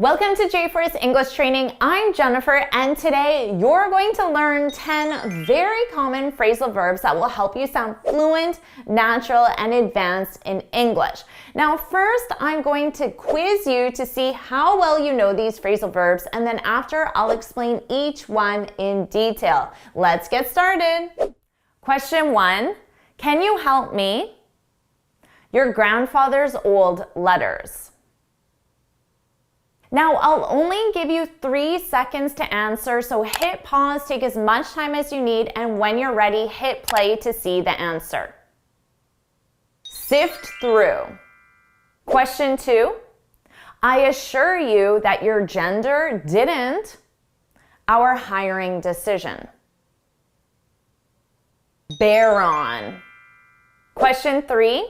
Welcome to JForrest English Training. I'm Jennifer, and today you're going to learn 10 very common phrasal verbs that will help you sound fluent, natural, and advanced in English. Now, first, I'm going to quiz you to see how well you know these phrasal verbs, and then after, I'll explain each one in detail. Let's get started. Question 1. Can you help me? Your grandfather's old letters. Now, I'll only give you 3 seconds to answer, so hit pause, take as much time as you need, and when you're ready, hit play to see the answer. Sift through. Question 2. I assure you that your gender didn't our hiring decision. Bear on. Question 3.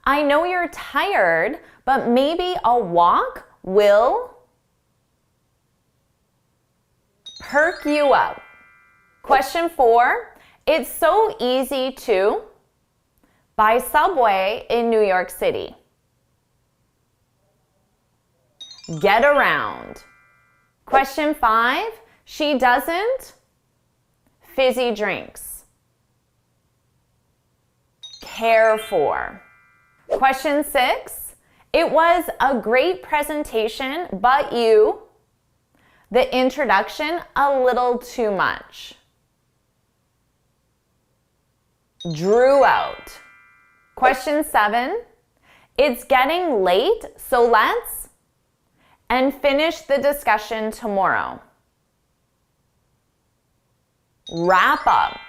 I know you're tired, but maybe a walk will perk you up. Question 4. It's so easy to buy Subway in New York City. Get around. Question 5. She doesn't fizzy drinks. Care for. Question 6. It was a great presentation, but the introduction, a little too much. Drew out. Question 7. It's getting late, so let's and finish the discussion tomorrow. Wrap up.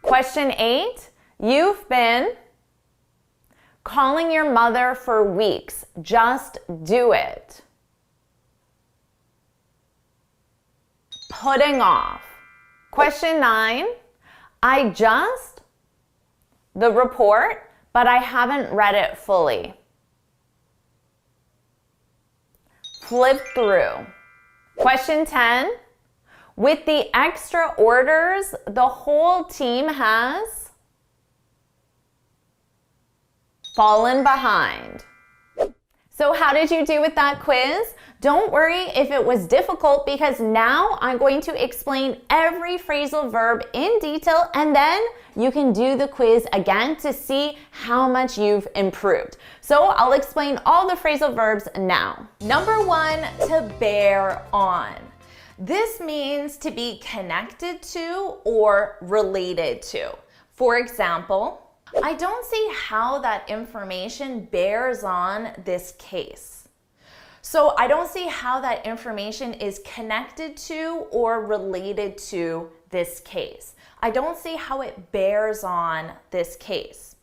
Question 8. You've been calling your mother for weeks. Just do it. Putting off. Question 9. I just the report, but I haven't read it fully. Flip through. Question 10. With the extra orders, the whole team has fallen behind. So how did you do with that quiz? Don't worry if it was difficult, because now I'm going to explain every phrasal verb in detail, and then you can do the quiz again to see how much you've improved. So I'll explain all the phrasal verbs now. Number 1, to bear on. This means to be connected to or related to. For example, I don't see how that information bears on this case. So I don't see how that information is connected to or related to this case. I don't see how it bears on this case.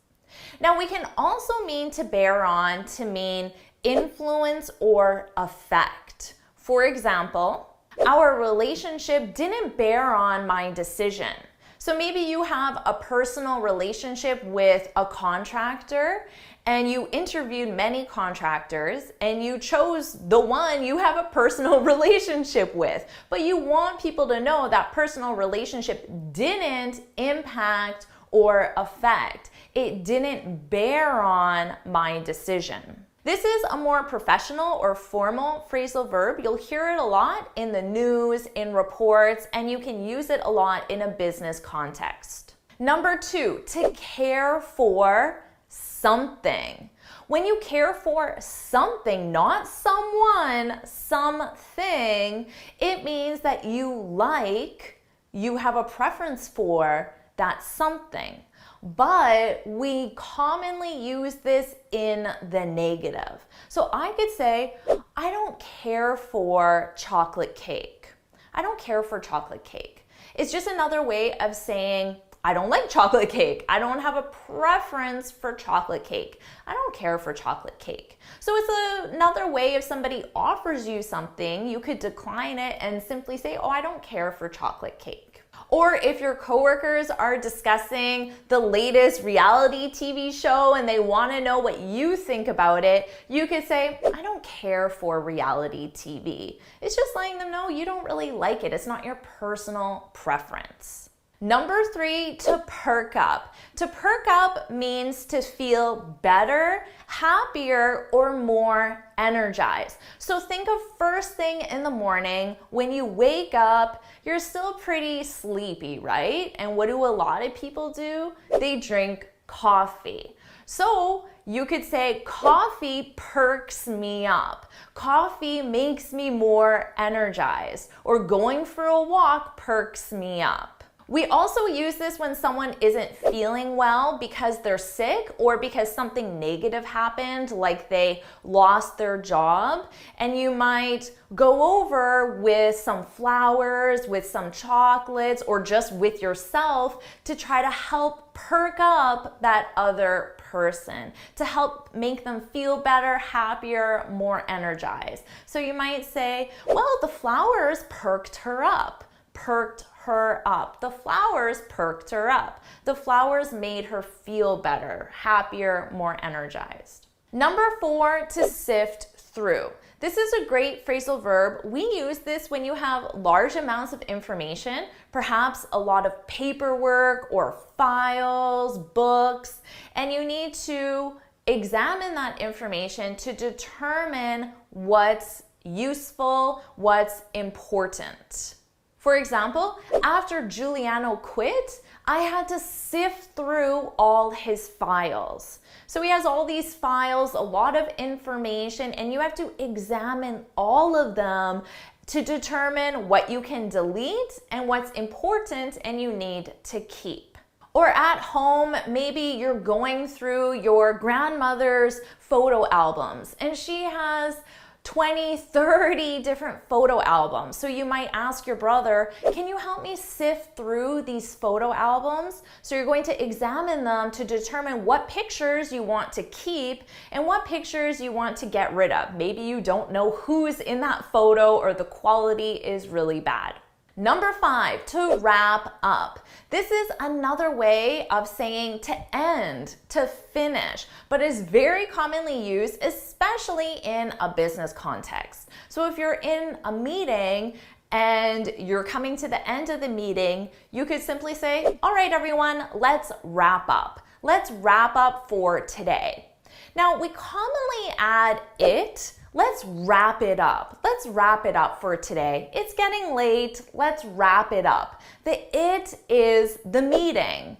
Now, we can also mean to bear on to mean influence or affect. For example, our relationship didn't bear on my decision. So maybe you have a personal relationship with a contractor, and you interviewed many contractors and you chose the one you have a personal relationship with. But you want people to know that personal relationship didn't impact or affect. It didn't bear on my decision. This is a more professional or formal phrasal verb. You'll hear it a lot in the news, in reports, and you can use it a lot in a business context. Number 2, to care for something. When you care for something, not someone, something, it means that you have a preference for that something. But we commonly use this in the negative. So I could say, I don't care for chocolate cake. I don't care for chocolate cake. It's just another way of saying, I don't like chocolate cake. I don't have a preference for chocolate cake. I don't care for chocolate cake. So it's another way if somebody offers you something, you could decline it and simply say, oh, I don't care for chocolate cake. Or if your coworkers are discussing the latest reality TV show and they want to know what you think about it, you could say, I don't care for reality TV. It's just letting them know you don't really like it. It's not your personal preference. Number 3, to perk up. To perk up means to feel better, happier, or more energized. So think of first thing in the morning, when you wake up, you're still pretty sleepy, right? And what do a lot of people do? They drink coffee. So you could say, coffee perks me up. Coffee makes me more energized. Or going for a walk perks me up. We also use this when someone isn't feeling well because they're sick or because something negative happened, like they lost their job. And you might go over with some flowers, with some chocolates, or just with yourself to try to help perk up that other person, to help make them feel better, happier, more energized. So you might say, well, the flowers perked her up. Perked her up. The flowers perked her up. The flowers made her feel better, happier, more energized. Number 4, to sift through. This is a great phrasal verb. We use this when you have large amounts of information, perhaps a lot of paperwork or files, books, and you need to examine that information to determine what's useful, what's important. For example, after Giuliano quit, I had to sift through all his files. So he has all these files, a lot of information, and you have to examine all of them to determine what you can delete and what's important and you need to keep. Or at home, maybe you're going through your grandmother's photo albums and she has 20, 30 different photo albums. So you might ask your brother, can you help me sift through these photo albums? So you're going to examine them to determine what pictures you want to keep and what pictures you want to get rid of. Maybe you don't know who's in that photo or the quality is really bad. Number 5, to wrap up. This is another way of saying to end, to finish, but is very commonly used, especially in a business context. So if you're in a meeting and you're coming to the end of the meeting, you could simply say, all right, everyone, let's wrap up. Let's wrap up for today. Now, we commonly add it. Let's wrap it up. Let's wrap it up for today. It's getting late. Let's wrap it up. The it is the meeting,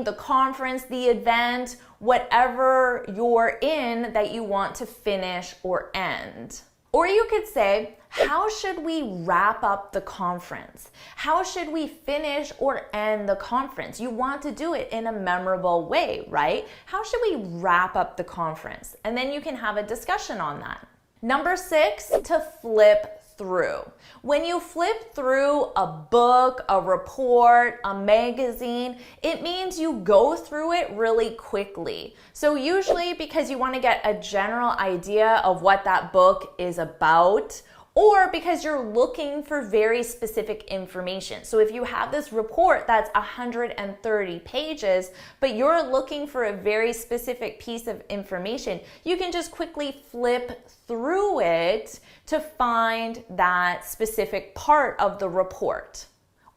the conference, the event, whatever you're in that you want to finish or end. Or you could say, how should we wrap up the conference? How should we finish or end the conference? You want to do it in a memorable way, right? How should we wrap up the conference? And then you can have a discussion on that. Number 6, to flip through. When you flip through a book, a report, a magazine, it means you go through it really quickly. So usually because you want to get a general idea of what that book is about, or because you're looking for very specific information. So if you have this report that's 130 pages, but you're looking for a very specific piece of information, you can just quickly flip through it to find that specific part of the report.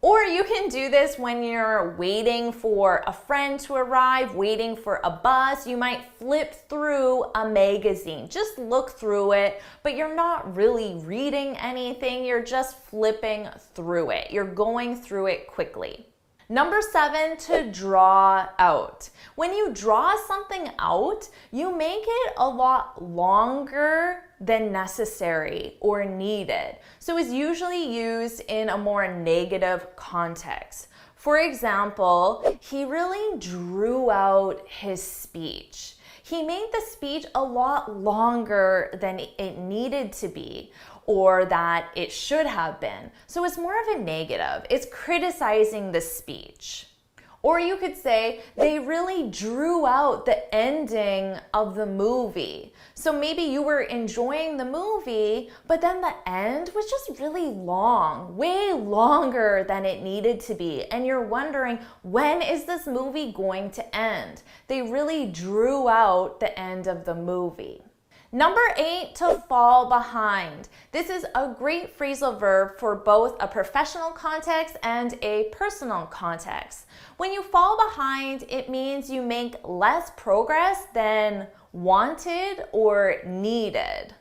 Or you can do this when you're waiting for a friend to arrive, waiting for a bus. You might flip through a magazine. Just look through it, but you're not really reading anything. You're just flipping through it. You're going through it quickly. Number 7, to draw out. When you draw something out, you make it a lot longer than necessary or needed. So it's usually used in a more negative context. For example, he really drew out his speech. He made the speech a lot longer than it needed to be, or that it should have been. So it's more of a negative. It's criticizing the speech. Or you could say, they really drew out the ending of the movie. So maybe you were enjoying the movie, but then the end was just really long, way longer than it needed to be. And you're wondering, when is this movie going to end? They really drew out the end of the movie. Number 8, to fall behind. This is a great phrasal verb for both a professional context and a personal context. When you fall behind, it means you make less progress than wanted or needed.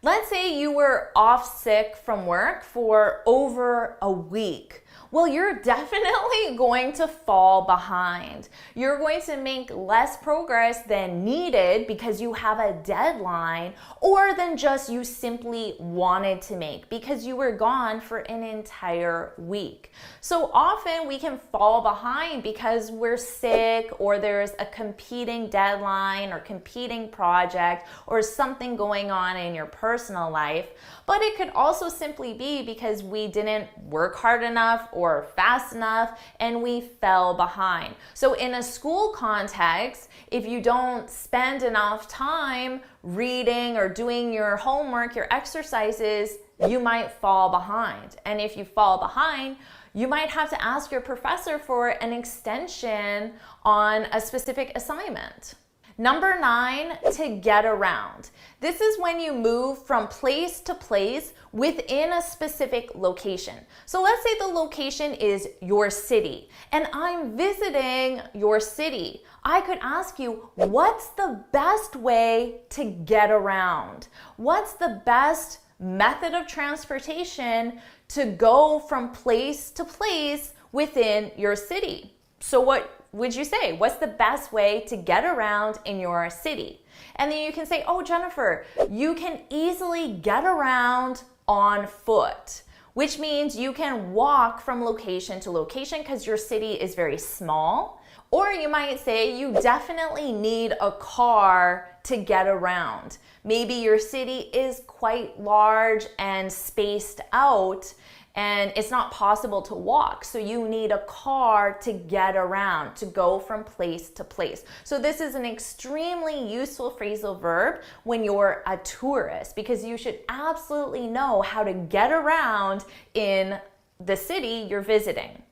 Let's say you were off sick from work for over a week. Well, you're definitely going to fall behind. You're going to make less progress than needed because you have a deadline, or than just you simply wanted to make because you were gone for an entire week. So often we can fall behind because we're sick, or there's a competing deadline or competing project or something going on in your personal life. But it could also simply be because we didn't work hard enough or fast enough and we fell behind. So in a school context, if you don't spend enough time reading or doing your homework, your exercises, you might fall behind. And if you fall behind, you might have to ask your professor for an extension on a specific assignment. Number 9, to get around. This is when you move from place to place within a specific location. So let's say the location is your city and I'm visiting your city. I could ask you, what's the best way to get around? What's the best method of transportation to go from place to place within your city? So what would you say? What's the best way to get around in your city? And then you can say, oh, Jennifer, you can easily get around on foot, which means you can walk from location to location because your city is very small. Or you might say you definitely need a car to get around. Maybe your city is quite large and spaced out, and it's not possible to walk. So you need a car to get around, to go from place to place. So this is an extremely useful phrasal verb when you're a tourist, because you should absolutely know how to get around in the city you're visiting.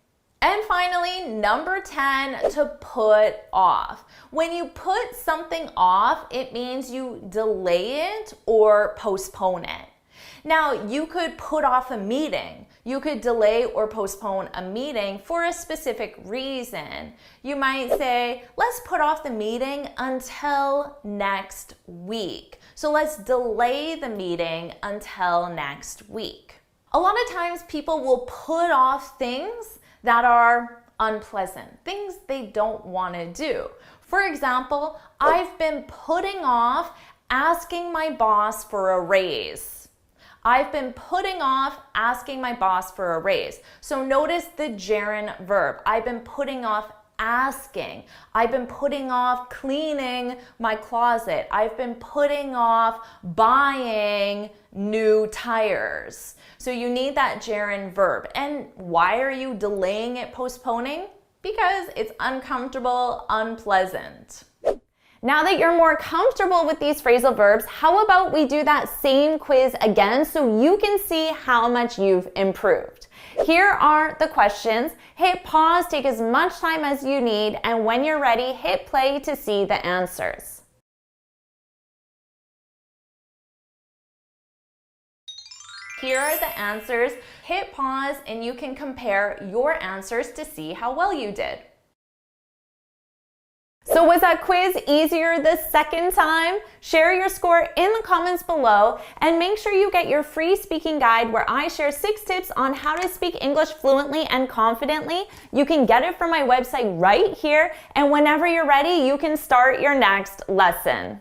And finally, number 10, to put off. When you put something off, it means you delay it or postpone it. Now, you could put off a meeting. You could delay or postpone a meeting for a specific reason. You might say, let's put off the meeting until next week. So let's delay the meeting until next week. A lot of times people will put off things that are unpleasant, things they don't want to do. For example, I've been putting off asking my boss for a raise. I've been putting off asking my boss for a raise. So notice the gerund verb. I've been putting off asking. I've been putting off cleaning my closet. I've been putting off buying new tires. So you need that gerund verb. And why are you delaying it, postponing? Because it's uncomfortable, unpleasant. Now that you're more comfortable with these phrasal verbs, how about we do that same quiz again so you can see how much you've improved. Here are the questions. Hit pause, take as much time as you need, and when you're ready, hit play to see the answers. Here are the answers. Hit pause and you can compare your answers to see how well you did. So was that quiz easier the second time? Share your score in the comments below and make sure you get your free speaking guide where I share 6 tips on how to speak English fluently and confidently. You can get it from my website right here, and whenever you're ready, you can start your next lesson.